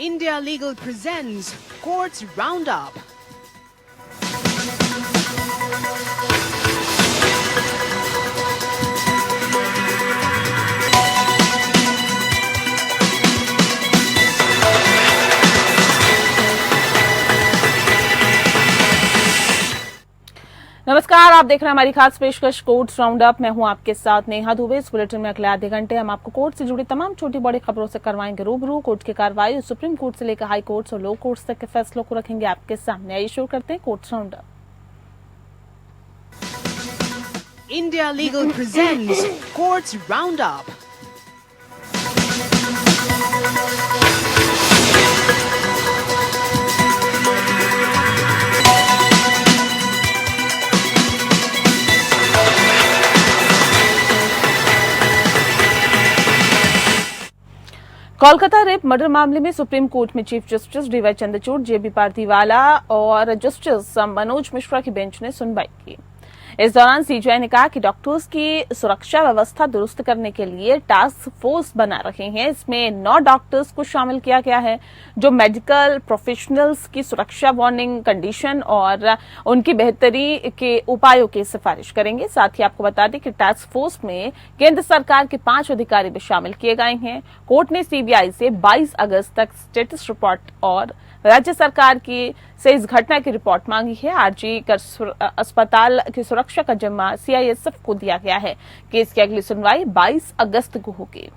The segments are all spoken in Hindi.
India Legal presents Courts Roundup. नमस्कार, आप देख रहे हैं हमारी खास पेशकश कोर्ट्स राउंड अप। मैं हूं आपके साथ नेहा दुबे। इस बुलेटिन में अगले आधे घंटे हम आपको कोर्ट से जुड़ी तमाम छोटी बड़ी खबरों से करवाएंगे रूबरू। कोर्ट की कार्रवाई सुप्रीम कोर्ट से लेकर हाई कोर्ट्स और लो कोर्ट्स तक के फैसलों को रखेंगे आपके सामने। आइए शुरू करते हैं courts round up. India Legal presents Courts Roundup. Kolkata rape murder मामले में सुप्रीम कोर्ट में चीफ जस्टिस डीवाई चंद्रचूड़, जेबी पार्दीवाला और जस्टिस मनोज मिश्रा की बेंच ने सुनवाई की। इस दौरान सीजीआई ने कहा कि डॉक्टर्स की सुरक्षा व्यवस्था दुरुस्त करने के लिए टास्क फोर्स बना रहे हैं। इसमें 9 डॉक्टर्स को शामिल किया गया है जो मेडिकल प्रोफेशनल्स की सुरक्षा, वार्निंग, कंडीशन और उनकी बेहतरी के उपायों की सिफारिश करेंगे। साथ ही आपको बता दें कि टास्क फोर्स में केंद्र सरकार के 5 अधिकारी भी शामिल किए गए हैं। कोर्ट ने सीबीआई से 22 अगस्त तक स्टेटस रिपोर्ट और राज्य सरकार की से इस घटना की रिपोर्ट मांगी है। आरजी कर अस्पताल की सुरक्षा का जिम्मा सीआईएसएफ को दिया गया है। केस की अगली सुनवाई 22 अगस्त को होगी।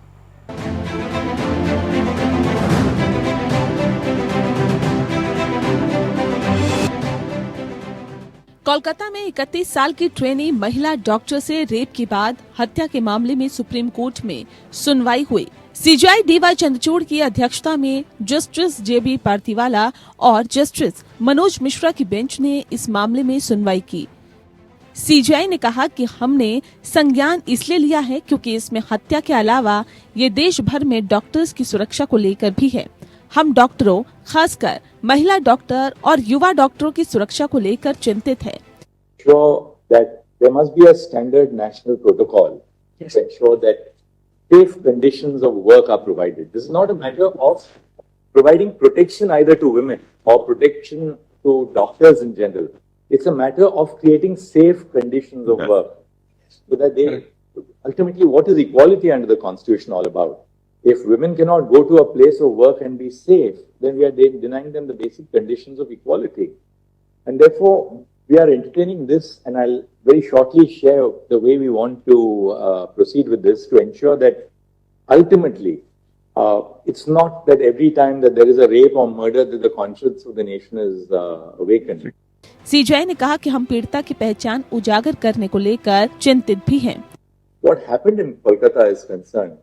कोलकाता में 31 साल की ट्रेनी महिला डॉक्टर से रेप के बाद हत्या के मामले में सुप्रीम कोर्ट में सुनवाई हुई। सीजीआई डीवाई चंद्रचूड़ की अध्यक्षता में जस्टिस जेबी पार्दीवाला और जस्टिस मनोज मिश्रा की बेंच ने इस मामले में सुनवाई की। सीजीआई ने कहा कि हमने संज्ञान इसलिए लिया है क्योंकि इसमें हत्या के अलावा ये देश भर में डॉक्टर्स की सुरक्षा को लेकर भी है। हम डॉक्टरों, खासकर महिला डॉक्टर और युवा डॉक्टरों की सुरक्षा को लेकर चिंतित है। There must be a standard national protocol to ensure that safe conditions of work are provided. This is not a matter of providing protection either to women or protection to doctors in general. It's a matter of creating safe conditions of work. So that they, ultimately, what is equality under the Constitution all about? If women cannot go to a place of work and be safe, then we are denying them the basic conditions of equality. And therefore, we are entertaining this, and I'll very shortly share the way we want to proceed with this to ensure that ultimately it's not that every time that there is a rape or murder that the conscience of the nation is awakened. CGI ने कहा कि हम पीड़िता की पहचान उजागर करने को लेकर चिंतित भी हैं। What happened in Kolkata is concerned.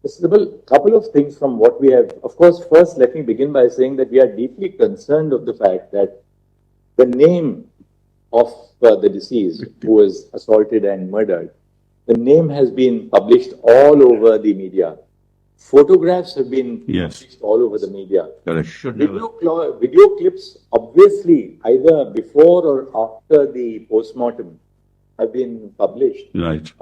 There's a couple of things from what we have. Of course, first let me begin by saying that we are deeply concerned of the fact that the name of the deceased who was assaulted and murdered, the name has been published all over the media. Photographs have been published all over the media. Video clips, obviously, either before or after the postmortem, have been published, right?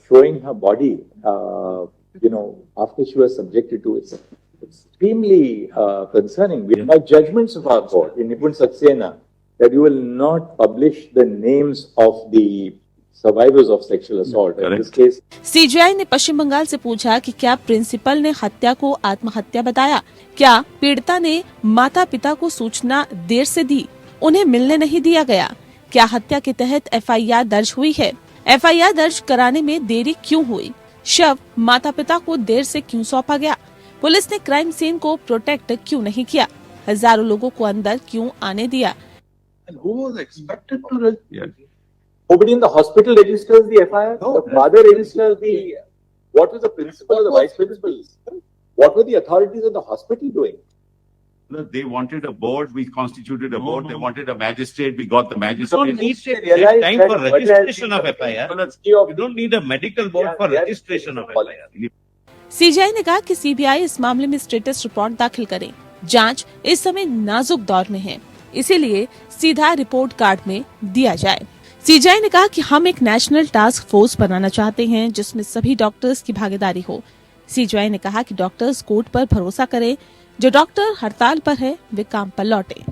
Showing her body, after she was subjected to it. It's extremely concerning. We have judgments of our court in Nipun Saxena that you will not publish the names of the survivors of sexual assault. In this case, CGI ने पश्चिम बंगाल से पूछा कि क्या प्रिंसिपल ने हत्या को आत्महत्या बताया? क्या पीड़िता ने माता पिता को सूचना देर से दी? उन्हें मिलने नहीं दिया गया? क्या हत्या के तहत एफआईआर दर्ज हुई है? एफआईआर दर्ज कराने में देरी क्यों हुई? शव माता पिता को देर से क्यों सौंपा गया? पुलिस ने क्राइम सीन को प्रोटेक्ट क्यों नहीं किया? हजारों लोगों को अंदर क्यों आने दिया? And who was expected to? nobody in the hospital registers the FIR. No, the father registers the. What was the principal or the vice principal? What were the authorities of the hospital doing? No, they wanted a board. We constituted a board. They wanted a magistrate. We got the magistrate. You don't need time for registration of FIR. You don't need a medical board for registration of FIR. CGI ने कहा कि सीबीआई इस मामले में स्टेटस रिपोर्ट दाखिल करे। जांच इस समय नाजुक दौर में है, इसीलिए सीधा रिपोर्ट कार्ड में दिया जाए। सीजीआई ने कहा कि हम एक नेशनल टास्क फोर्स बनाना चाहते हैं जिसमें सभी डॉक्टर्स की भागीदारी हो। सीजीआई ने कहा कि डॉक्टर्स कोर्ट पर भरोसा करें, जो डॉक्टर हड़ताल पर है वे काम पर लौटे।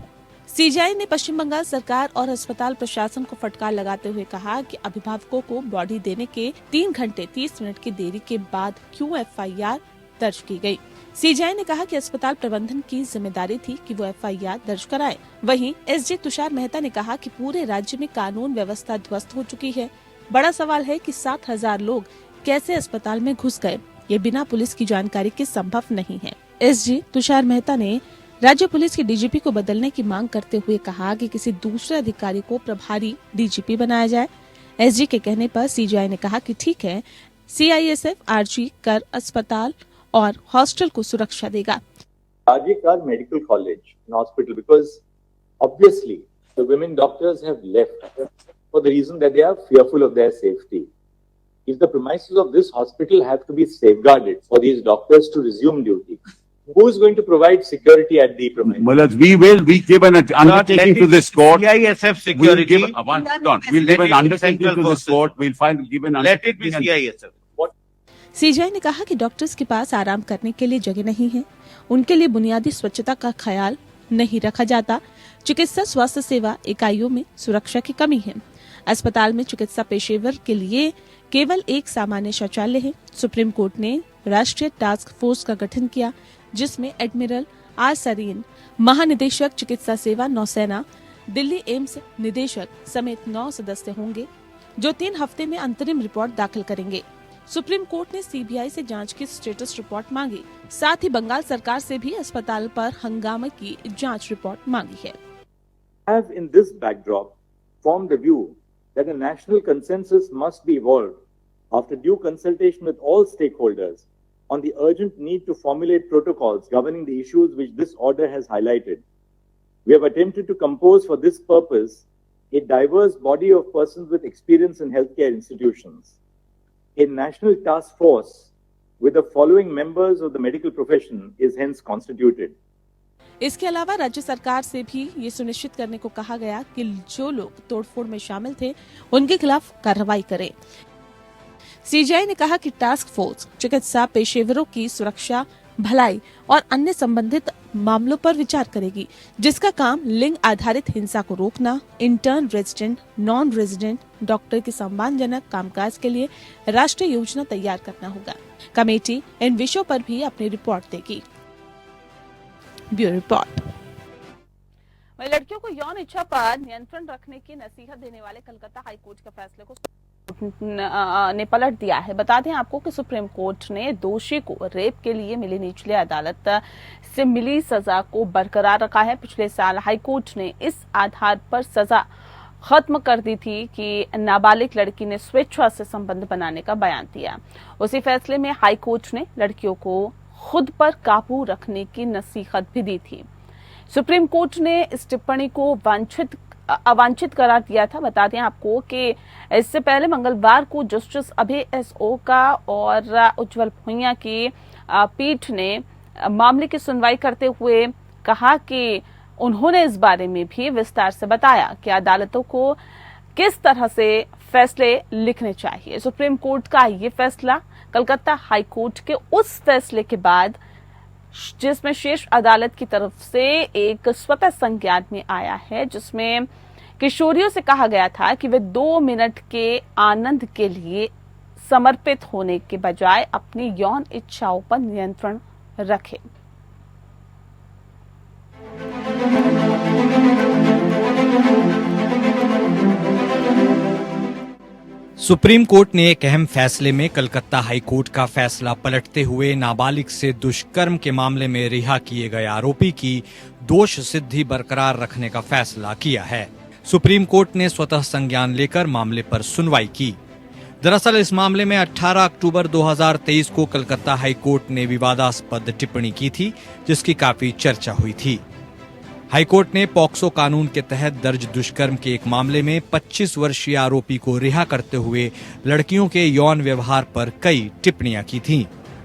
सीजीआई ने पश्चिम बंगाल सरकार और अस्पताल प्रशासन को फटकार लगाते हुए कहा कि अभिभावकों को बॉडी देने के 3 घंटे 30 मिनट की देरी के बाद क्यों एफआईआर दर्ज की गई। सीजीआई ने कहा कि अस्पताल प्रबंधन की जिम्मेदारी थी कि वो एफआईआर दर्ज कराए। वहीं एसजे तुषार मेहता ने कहा कि पूरे राज्य में कानून व्यवस्था ध्वस्त हो चुकी है। बड़ा सवाल है कि 7,000 लोग कैसे अस्पताल में घुस गए, ये बिना पुलिस की जानकारी के संभव नहीं है। एसजे तुषार मेहता ने राज्य पुलिस के डीजीपी को बदलने की मांग करते हुए कहा कि किसी दूसरे अधिकारी को प्रभारी डीजीपी बनाया जाए। एसजी के कहने पर सीजीआई ने कहा कि ठीक है, सीआईएसएफ आरजी कर अस्पताल और हॉस्टल को सुरक्षा देगा। RG Kar Medical College and Hospital, because obviously the women doctors have left for the reason that they are fearful of their safety. If the premises of this hospital have to be safeguarded for these doctors to resume duty, who is going to provide security at the premises? Well, we give an undertaking to this court. CISF security. We'll give an undertaking to this court. Give an Let it be CISF. CGI ने कहा कि डॉक्टर्स के पास आराम करने के लिए जगह नहीं है, उनके लिए बुनियादी स्वच्छता का ख्याल नहीं रखा जाता। चिकित्सा स्वास्थ्य सेवा इकाइयों में सुरक्षा की कमी है। अस्पताल में चिकित्सा पेशेवर के लिए केवल एक सामान्य शौचालय है। सुप्रीम कोर्ट ने राष्ट्रीय टास्क फोर्स का गठन किया, जिसमें एडमिरल आर सरीन, महानिदेशक चिकित्सा सेवा नौसेना, दिल्ली एम्स निदेशक समेत 9 सदस्य होंगे, जो 3 हफ्ते में अंतरिम रिपोर्ट दाखिल करेंगे। सुप्रीम कोर्ट ने सीबीआई से जांच की स्टेटस रिपोर्ट मांगी। साथ ही बंगाल सरकार से भी अस्पताल पर हंगामे की जांच रिपोर्ट मांगी है। Have in this backdrop formed the view that a national consensus must be evolved after due consultation with all stakeholders on the urgent need to formulate protocols governing the issues which this order has highlighted. We have attempted to compose for this purpose a diverse body of persons with experience in healthcare institutions. A national task force with the following members of the medical profession is hence constituted. इसके अलावा राज्य सरकार से भी ये सुनिश्चित करने को कहा गया कि जो लोग तोड़फोड़ में शामिल थे उनके खिलाफ कार्रवाई करें। सीजीआई ने कहा कि टास्क फोर्स चिकित्सा पेशेवरों की सुरक्षा, भलाई और अन्य संबंधित मामलों पर विचार करेगी, जिसका काम लिंग आधारित हिंसा को रोकना, intern resident, non resident doctor के सम्मानजनक कामकाज के लिए राष्ट्रीय योजना तैयार करना होगा। कमेटी इन विषयों पर भी अपनी रिपोर्ट देगी। Bureau report. लड़कियों को यौन इच्छा पर नियंत्रण रखने की नसीहत देने वाले कलकत्ता हाईकोर्ट के फैसले को ने पलट दिया है। बता दें आपको कि सुप्रीम कोर्ट ने दोषी को रेप के लिए मिली निचली अदालत से मिली सजा को बरकरार रखा है। पिछले साल हाईकोर्ट ने इस आधार पर सजा खत्म कर दी थी कि नाबालिग लड़की ने स्वेच्छा से संबंध बनाने का बयान दिया। उसी फैसले में हाईकोर्ट ने लड़कियों को खुद पर काबू रखने की नसीहत भी दी थी। सुप्रीम कोर्ट ने इस टिप्पणी को अवांछित करार दिया था। बता दें आपको कि इससे पहले मंगलवार को जस्टिस अभय एस ओका और उज्जवल भुइयां की पीठ ने मामले की सुनवाई करते हुए कहा कि उन्होंने इस बारे में भी विस्तार से बताया कि अदालतों को किस तरह से फैसले लिखने चाहिए। सुप्रीम कोर्ट का ये फैसला कलकत्ता हाई कोर्ट के उस फैसले के बाद जिसमें शीर्ष अदालत की तरफ से एक स्वतः संज्ञान में आया है, जिसमें किशोरियों से कहा गया था कि वे 2 मिनट के आनंद के लिए समर्पित होने के बजाय अपनी यौन इच्छाओं पर नियंत्रण रखें। सुप्रीम कोर्ट ने एक अहम फैसले में कलकत्ता हाई कोर्ट का फैसला पलटते हुए नाबालिग से दुष्कर्म के मामले में रिहा किए गए आरोपी की दोष सिद्धि बरकरार रखने का फैसला किया है। सुप्रीम कोर्ट ने स्वतः संज्ञान लेकर मामले पर सुनवाई की। दरअसल इस मामले में 18 अक्टूबर 2023 को कलकत्ता हाई कोर्ट ने विवादास्पद टिप्पणी की थी, जिसकी काफी चर्चा हुई थी। हाईकोर्ट ने पॉक्सो कानून के तहत दर्ज दुष्कर्म के एक मामले में 25 वर्षीय आरोपी को रिहा करते हुए लड़कियों के यौन व्यवहार पर कई टिप्पणियां की थीं।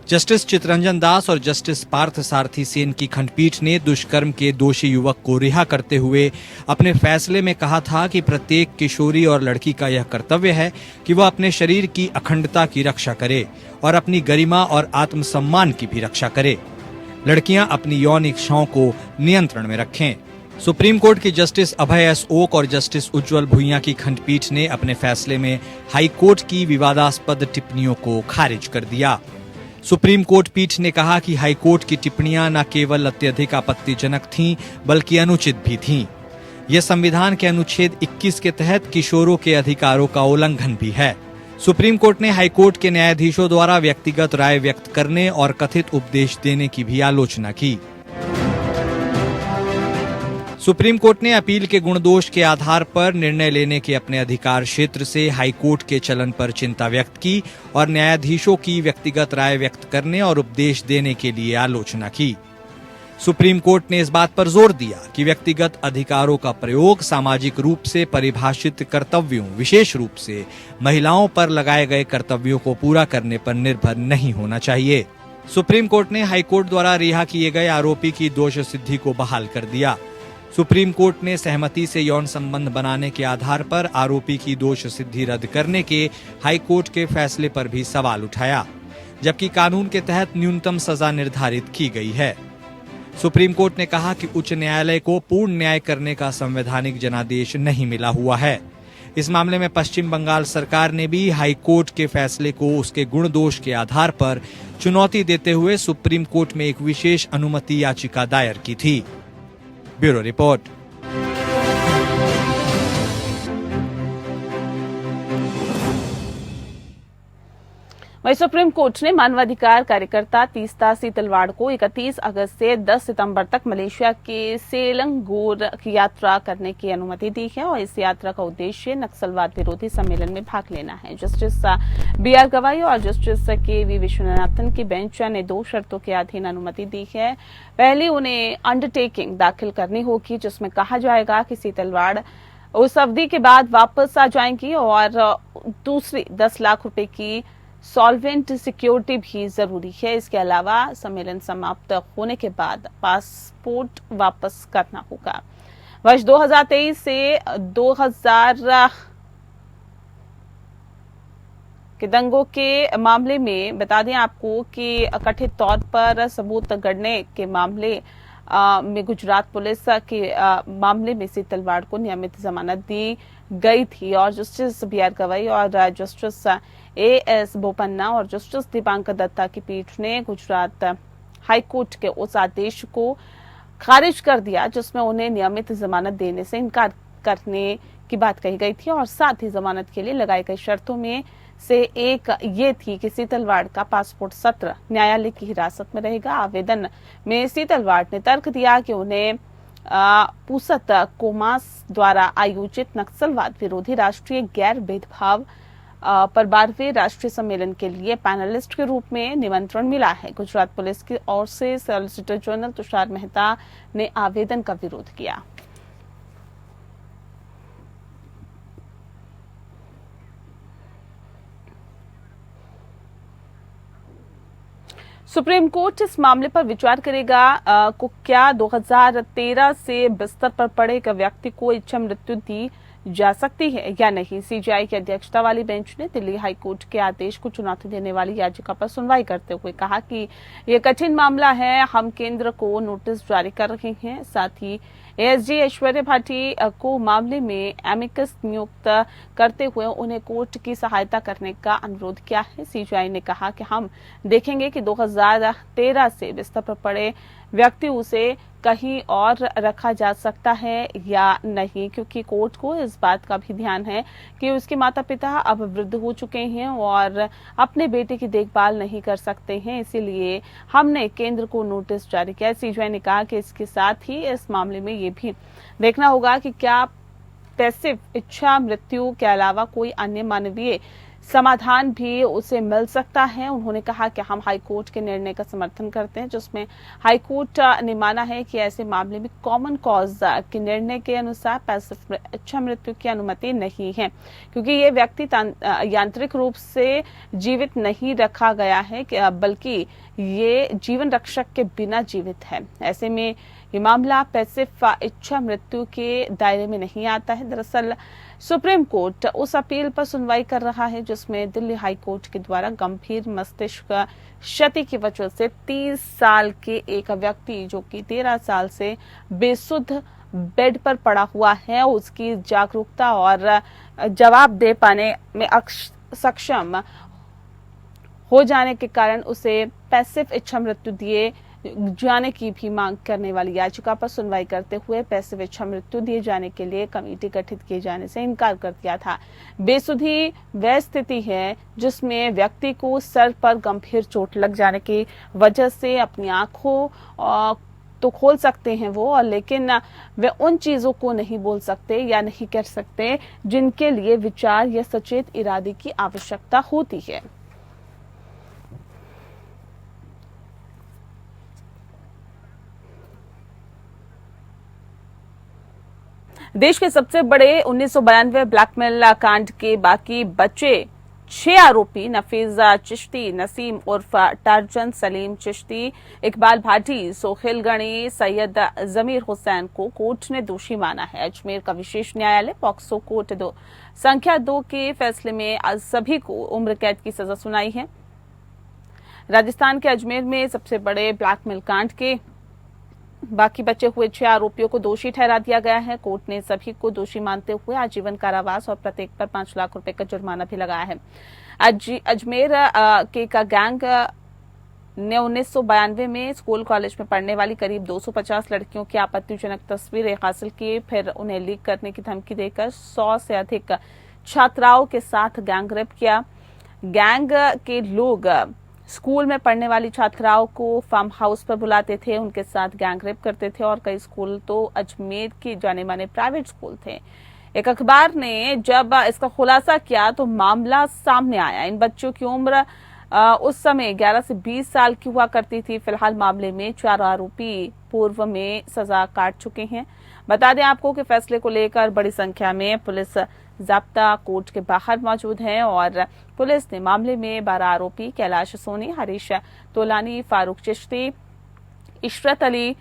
जस्टिस चितरंजन दास और जस्टिस पार्थ सारथी सेन की खंडपीठ ने दुष्कर्म के दोषी युवक को रिहा करते हुए अपने फैसले में कहा था कि प्रत्येक किशोरी और लड़की का यह कर्तव्य है कि वह अपने शरीर की अखंडता की रक्षा करे और अपनी गरिमा और आत्मसम्मान की भी रक्षा करे। लड़कियां अपनी यौन इच्छाओं को नियंत्रण में रखें। सुप्रीम कोर्ट की जस्टिस अभय एस ओक और जस्टिस उज्जवल भुइयां की खंडपीठ ने अपने फैसले में हाई कोर्ट की विवादास्पद टिप्पणियों को खारिज कर दिया। सुप्रीम कोर्ट पीठ ने कहा कि हाई कोर्ट की टिप्पणियां न केवल अत्यधिक आपत्तिजनक थीं, बल्कि अनुचित भी थीं। यह संविधान के अनुच्छेद 21 के तहत किशोरों के अधिकारों का उल्लंघन भी है। सुप्रीम कोर्ट ने हाई कोर्ट के न्यायाधीशों द्वारा व्यक्तिगत राय व्यक्त करने और कथित उपदेश देने की भी आलोचना की। सुप्रीम कोर्ट ने अपील के गुणदोष के आधार पर निर्णय लेने के अपने अधिकार क्षेत्र से हाई कोर्ट के चलन पर चिंता व्यक्त की और न्यायाधीशों की व्यक्तिगत राय व्यक्त करने और उपदेश देने के लिए आलोचना की। सुप्रीम कोर्ट ने इस बात पर जोर दिया कि व्यक्तिगत अधिकारों का प्रयोग सामाजिक रूप से परिभाषित कर्तव्यों, विशेष रूप से महिलाओं पर लगाए गए कर्तव्यों को पूरा करने पर निर्भर नहीं होना चाहिए। सुप्रीम कोर्ट ने हाई कोर्ट द्वारा रिहा किए गए आरोपी की दोष सिद्धि को बहाल कर दिया। सुप्रीम कोर्ट ने सहमति से यौन संबंध बनाने के आधार पर आरोपी की दोष सिद्धि रद्द करने के हाई कोर्ट के फैसले पर भी सवाल उठाया, जबकि कानून के तहत न्यूनतम सजा निर्धारित की गई है। सुप्रीम कोर्ट ने कहा कि उच्च न्यायालय को पूर्ण न्याय करने का संवैधानिक जनादेश नहीं मिला हुआ है। इस मामले में पश्चिम बंगाल सरकार ने भी हाई कोर्ट के फैसले को उसके गुण दोष के आधार पर चुनौती देते हुए सुप्रीम कोर्ट में एक विशेष अनुमति याचिका दायर की थी। Bureau report. वहीं सुप्रीम कोर्ट ने मानवाधिकार कार्यकर्ता तीस्ता सीतलवाड़ को 31 अगस्त से 10 सितंबर तक मलेशिया के सेलंगोर की यात्रा करने की अनुमति दी है और इस यात्रा का उद्देश्य नक्सलवाद विरोधी सम्मेलन में भाग लेना है। जस्टिस BR गवाई और जस्टिस KV विश्वनाथन की बेंच ने 2 शर्तों के अधीन अनुमति दी है। पहली, उन्हें अंडरटेकिंग दाखिल करनी होगी जिसमें कहा जाएगा कि सीतलवाड़ उस अवधि के बाद वापस आ जाएंगी, और दूसरी 10 लाख रुपए की सॉल्वेंट सिक्योरिटी भी जरूरी है। इसके अलावा सम्मेलन समाप्त होने के बाद पासपोर्ट वापस करना होगा। वर्ष 2023 से 2000 के दंगों के मामले में बता दें आपको कि कथित तौर पर सबूत गढ़ने के मामले में गुजरात पुलिस के मामले में सीतलवाड़ को नियमित जमानत दी गई थी और जस्टिस BR गवाई और जस्टिस AS बोपन्ना और जस्टिस दीपांकर दत्ता की पीठ ने गुजरात हाई कोर्ट के उस आदेश को खारिज कर दिया जिसमें उन्हें नियमित जमानत देने से इनकार करने की बात कही गई थी, और साथ ही जमानत के लिए लगाई गई शर्तों में से एक ये थी कि सीतलवाड़ का पासपोर्ट सत्र न्यायालय की हिरासत में रहेगा। आवेदन में सीतलवाड़ ने तर्क दिया कि उन्हें पूसत कोमास द्वारा आयोजित नक्सलवाद विरोधी राष्ट्रीय गैर भेदभाव पर 12वें राष्ट्रीय सम्मेलन के लिए पैनलिस्ट के रूप में निमंत्रण मिला है। गुजरात पुलिस की ओर से सॉलिसिटर जनरल तुषार मेहता ने आवेदन का विरोध किया। सुप्रीम कोर्ट इस मामले पर विचार करेगा को क्या 2013 से बिस्तर पर पड़े एक व्यक्ति को इच्छा मृत्यु दी जा सकती है या नहीं। CJI की अध्यक्षता वाली बेंच ने दिल्ली हाई कोर्ट के आदेश को चुनौती देने वाली याचिका पर सुनवाई करते हुए कहा कि यह कठिन मामला है, हम केंद्र को नोटिस जारी कर रहे हैं। साथ ही ASG ऐश्वर्या भाटी को मामले में एमिकस नियुक्त करते हुए उन्हें कोर्ट की सहायता करने का अनुरोध किया है। CJI ने कहा कि हम देखेंगे कि 2013 से बिस्तर पर पड़े व्यक्ति उसे कहीं और रखा जा सकता है या नहीं, क्योंकि कोर्ट को इस बात का भी ध्यान है कि उसके माता पिता अब वृद्ध हो चुके हैं और अपने बेटे की देखभाल नहीं कर सकते हैं, इसीलिए हमने केंद्र को नोटिस जारी किया। CJI ने कहा कि इसके साथ ही इस मामले में ये भी देखना होगा कि क्या पैसिव इच्छा मृत्यु के अलावा कोई अन्य मानवीय समाधान भी उसे मिल सकता है। उन्होंने कहा कि हम हाई कोर्ट के निर्णय का समर्थन करते हैं जिसमें हाई कोर्ट ने माना है कि ऐसे मामले में कॉमन कॉज के निर्णय के अनुसार पैसिव इच्छा मृत्यु की अनुमति नहीं है, क्योंकि ये व्यक्ति यांत्रिक रूप से जीवित नहीं रखा गया है बल्कि ये जीवन रक्षक के बिना जीवित है। ऐसे में ये मामला पैसिव इच्छा मृत्यु के दायरे में नहीं आता है। दरअसल सुप्रीम कोर्ट उस अपील पर सुनवाई कर रहा है जिसमें दिल्ली हाई कोर्ट के द्वारा गंभीर मस्तिष्क क्षति की वजह से 30 साल के एक व्यक्ति जो कि 13 साल से बेसुध बेड पर पड़ा हुआ है, उसकी जागरूकता और जवाब दे पाने में सक्षम हो जाने के कारण उसे पैसिव इच्छा मृत्यु दिए जाने की भी मांग करने वाली याचिका पर सुनवाई करते हुए पैसिव इच्छा मृत्यु दिए जाने के लिए कमेटी गठित किए जाने से इनकार कर दिया था। बेसुधी वह स्थिति है जिसमें व्यक्ति को सर पर गंभीर चोट लग जाने की वजह से अपनी आंखों तो खोल सकते हैं वो, और लेकिन वे उन चीजों को नहीं बोल सकते या नहीं कर सकते जिनके लिए विचार या सचेत इरादे की आवश्यकता होती है। देश के सबसे बड़े 1992 ब्लैकमेल कांड के बाकी बचे 6 आरोपी नफीजा चिश्ती, नसीम उर्फ टार्जन, सलीम चिश्ती, इकबाल भाटी, सोहेल गणी, सैयद जमीर हुसैन को कोर्ट ने दोषी माना है। अजमेर का विशेष न्यायालय पॉक्सो कोर्ट संख्या 2 के फैसले में आज सभी को उम्र कैद की सजा सुनाई है। राजस्थान के अजमेर में सबसे बड़े ब्लैकमेल कांड के बाकी बचे हुए 6 आरोपियों को दोषी ठहरा दिया गया है। कोर्ट ने सभी को दोषी मानते हुए आजीवन कारावास और प्रत्येक पर 5 लाख रुपए का जुर्माना भी लगाया है। अजमेर के का गैंग ने 1992 में स्कूल कॉलेज में पढ़ने वाली करीब 250 लड़कियों की आपत्तिजनक तस्वीरें हासिल की, फिर उन्हें लीक करने की धमकी देकर 100 से अधिक छात्राओं के साथ गैंग रेप किया। गैंग के लोग स्कूल में पढ़ने वाली छात्राओं को फार्म हाउस पर बुलाते थे, उनके साथ गैंग रेप करते थे और कई स्कूल तो अजमेर के जाने माने प्राइवेट स्कूल थे। एक अखबार ने जब इसका खुलासा किया तो मामला सामने आया। इन बच्चों की उम्र उस समय 11 से 20 साल की हुआ करती थी। फिलहाल मामले में 4 आरोपी पूर्व में सजा काट चुके हैं। बता दें आपको कि फैसले को लेकर बड़ी संख्या में पुलिस जाब्ता कोर्ट के बाहर मौजूद है और पुलिस ने मामले में 12 आरोपी कैलाश सोनी, हरीश तोलानी, फारूक चिश्ती, इशरत अली,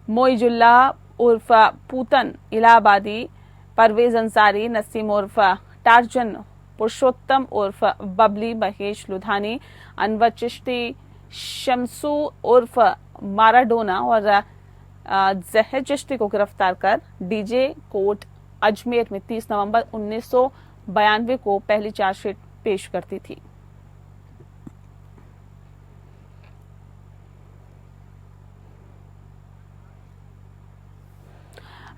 मोइजुल्ला उर्फ पूतन इलाहाबादी, परवेज अंसारी, नसीम उर्फ टार्जन, पुरुषोत्तम उर्फ बबली, महेश लुधानी, अनवर चिश्ती, शमसू उर्फ माराडोना और जहर चिश्ती को गिरफ्तार कर डीजे कोर्ट अजमेर में 30 नवंबर 1992 को पहली चार्जशीट पेश करती थी।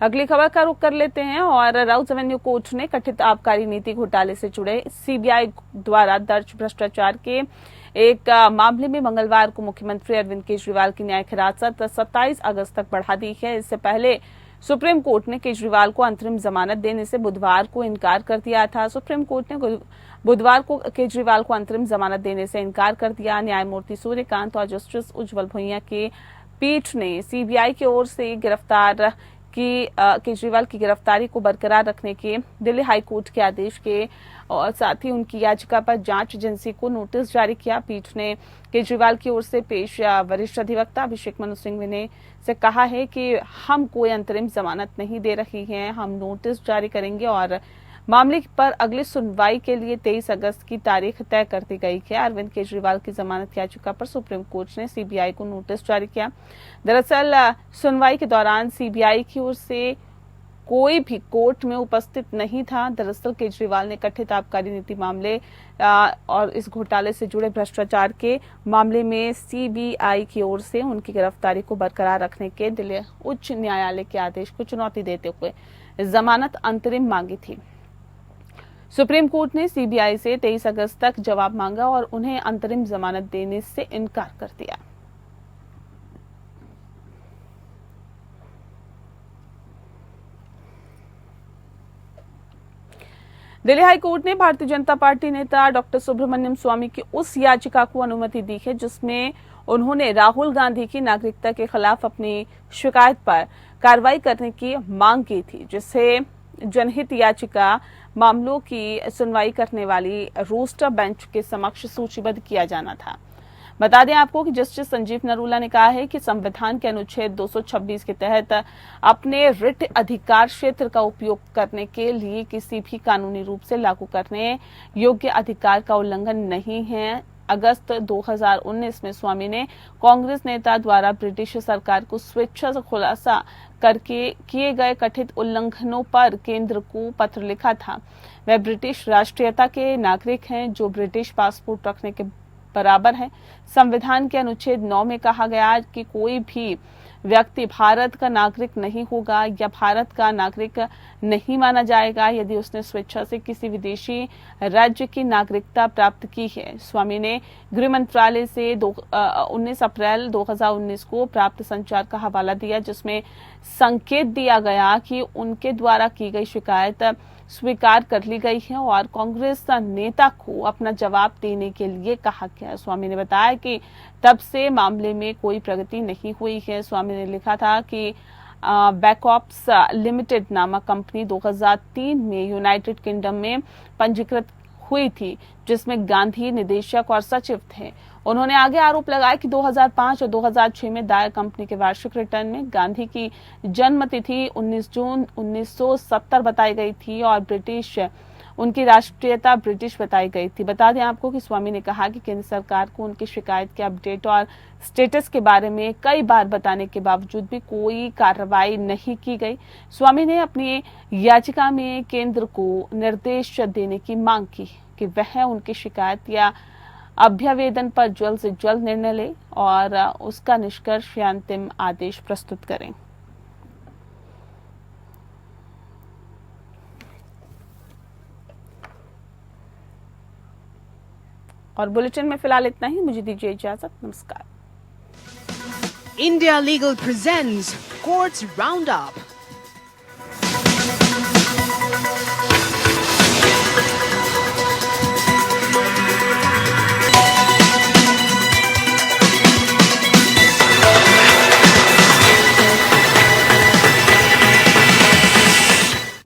अगली खबर का रुख कर लेते हैं और राउत एवेन्यू कोर्ट ने कथित आबकारी नीति घोटाले से जुड़े सीबीआई द्वारा दर्ज भ्रष्टाचार के एक मामले में मंगलवार को मुख्यमंत्री अरविंद केजरीवाल की न्यायिक हिरासत 27 अगस्त तक बढ़ा दी है। इससे पहले सुप्रीम कोर्ट ने केजरीवाल को अंतरिम जमानत देने से बुधवार को इनकार कर दिया था। सुप्रीम कोर्ट ने बुधवार को केजरीवाल को अंतरिम जमानत देने से इनकार कर दिया। न्यायमूर्ति सूर्यकांत और जस्टिस उज्जवल भुइयां की पीठ ने सीबीआई की ओर से केजरीवाल की गिरफ्तारी को बरकरार रखने के दिल्ली हाई कोर्ट के आदेश के और साथ ही उनकी याचिका पर जांच एजेंसी को नोटिस जारी किया। पीठ ने केजरीवाल की ओर से पेश वरिष्ठ अधिवक्ता अभिषेक मनु सिंघवी ने से कहा है कि हम कोई अंतरिम जमानत नहीं दे रही हैं, हम नोटिस जारी करेंगे और मामले पर अगली सुनवाई के लिए 23 अगस्त की तारीख तय कर दी गई है। अरविंद केजरीवाल की जमानत याचिका पर सुप्रीम कोर्ट ने सीबीआई को नोटिस जारी किया। दरअसल सुनवाई के दौरान सीबीआई की ओर से कोई भी कोर्ट में उपस्थित नहीं था। दरअसल केजरीवाल ने कथित आबकारी नीति मामले और इस घोटाले से जुड़े भ्रष्टाचार के मामले में सीबीआई की ओर से उनकी गिरफ्तारी को बरकरार रखने के दिल्ली उच्च न्यायालय के आदेश को चुनौती देते हुए जमानत अंतरिम मांगी थी। सुप्रीम कोर्ट ने सीबीआई से 23 अगस्त तक जवाब मांगा और उन्हें अंतरिम जमानत देने से इनकार कर दिया। दिल्ली हाई कोर्ट ने भारतीय जनता पार्टी नेता डॉक्टर सुब्रमण्यम स्वामी की उस याचिका को अनुमति दी है जिसमें उन्होंने राहुल गांधी की नागरिकता के खिलाफ अपनी शिकायत पर कार्रवाई करने की मांग की थी, जिसे जनहित याचिका मामलों की सुनवाई करने वाली रोस्टर बेंच के समक्ष सूचीबद्ध किया जाना था। बता दें आपको कि जस्टिस संजीव नरूला ने कहा है कि संविधान के अनुच्छेद 226 के तहत अपने रिट अधिकार क्षेत्र का उपयोग करने के लिए किसी भी कानूनी रूप से लागू करने योग्य अधिकार का उल्लंघन नहीं है। अगस्त 2019 में स्वामी ने कांग्रेस नेता द्वारा ब्रिटिश सरकार को स्वेच्छा से खुलासा करके किए गए कथित उल्लंघनों पर केंद्र को पत्र लिखा था। वह ब्रिटिश राष्ट्रीयता के नागरिक हैं जो ब्रिटिश पासपोर्ट रखने के बराबर है। संविधान के अनुच्छेद 9 में कहा गया कि कोई भी व्यक्ति भारत का नागरिक नहीं होगा या भारत का नागरिक नहीं माना जाएगा यदि उसने स्वेच्छा से किसी विदेशी राज्य की नागरिकता प्राप्त की है। स्वामी ने गृह मंत्रालय से 19 अप्रैल 2019 को प्राप्त संचार का हवाला दिया, जिसमें संकेत दिया गया कि उनके द्वारा की गई शिकायत स्वीकार कर ली गई है और कांग्रेस नेता को अपना जवाब देने के लिए कहा गया। स्वामी ने बताया कि तब से मामले में कोई प्रगति नहीं हुई है। स्वामी ने लिखा था कि बैकऑप्स लिमिटेड नामक कंपनी 2003 में यूनाइटेड किंगडम में पंजीकृत हुई थी, जिसमें गांधी निदेशक और सचिव थे। उन्होंने आगे आरोप लगाया कि 2005 और 2006 में दायर कंपनी के वार्षिक रिटर्न में गांधी की जन्म तिथि 19 जून 1970 बताई गई थी और उनकी राष्ट्रीयता ब्रिटिश बताई गई थी। बता दें आपको कि स्वामी ने कहा कि केंद्र सरकार को उनकी शिकायत के अपडेट और स्टेटस के बारे में कई बार बताने के बावजूद भी कोई कार्रवाई नहीं की गई। स्वामी ने अपनी याचिका में केंद्र को निर्देश देने की मांग की कि वह उनकी शिकायत या अभ्यावेदन पर जल्द से जल्द निर्णय ले और उसका निष्कर्ष या अंतिम आदेश प्रस्तुत करें। और बुलेटिन में फिलहाल इतना ही। मुझे दीजिए इजाजत। नमस्कार। India Legal presents Courts Roundup.